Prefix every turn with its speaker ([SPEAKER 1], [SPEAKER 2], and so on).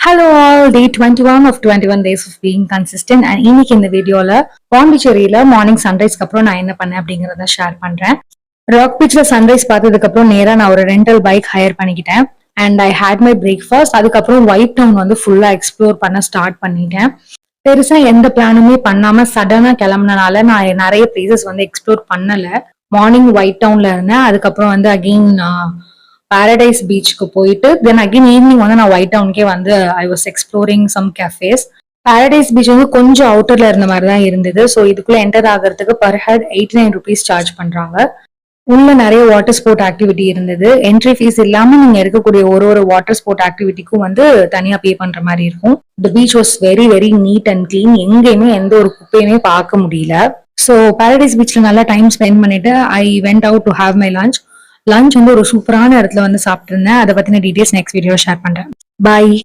[SPEAKER 1] Hello all, day 21 of 21 days of being consistent and இன்னைக்கு இந்த வீடியோல பாண்டிச்சேரியில மார்னிங் சன்ரைஸ்க்கு அப்புறம் நான் என்ன பண்ணேன் அப்படிங்கறத ஷேர் பண்றேன். ராக் பீச்ல சன்ரைஸ் பார்த்ததுக்கு அப்புறம் நேரா நான் ஒரு ரெண்டல் பைக் ஹையர் பண்ணிக்கிட்டேன் and I had my breakfast. அதுக்கப்புறம் ஒயிட் டவுன் வந்து ஃபுல்லா எக்ஸ்ப்ளோர் பண்ண ஸ்டார்ட் பண்ணிட்டேன். பெருசா எந்த பிளானுமே பண்ணாம சடனா கிளம்புனனால நான் நிறைய பிளேசஸ் வந்து எக்ஸ்ப்ளோர் பண்ணல. மார்னிங் ஒயிட் டவுன்ல இருந்தேன், அதுக்கப்புறம் வந்து அகெயின் பாரடைஸ் பீச்சுக்கு போயிட்டு தென் அகைன் ஈவினிங் வந்து நான் ஒயிட் டவுனுக்கே வந்து I was exploring some cafes. Paradise beach வந்து கொஞ்சம் அவுட்டர்ல இருந்த மாதிரி தான் இருந்தது. ஸோ இதுக்குள்ள என்டர் ஆகிறதுக்கு பர் ஹெட் 89 rupees சார்ஜ் பண்றாங்க. உள்ள நிறைய வாட்டர் ஸ்போர்ட் ஆக்டிவிட்டி இருந்தது. என்ட்ரி ஃபீஸ் இல்லாம நீங்க இருக்கக்கூடிய ஒரு வாட்டர் ஸ்போர்ட் ஆக்டிவிட்டிக்கும் வந்து தனியா பே பண்ற மாதிரி இருக்கும். The beach was very very neat and clean. எங்கேயுமே எந்த ஒரு குப்பையுமே பார்க்க முடியல. ஸோ பாரடைஸ் பீச்ல நல்லா டைம் ஸ்பெண்ட் பண்ணிட்டு I went out to have my lunch வந்து ஒரு சூப்பரான இடத்துல வந்து சாப்பிட்டு இருந்தேன். அதை பத்தின டீடைல்ஸ் நெக்ஸ்ட் வீடியோ ஷேர் பண்றேன். பாய்.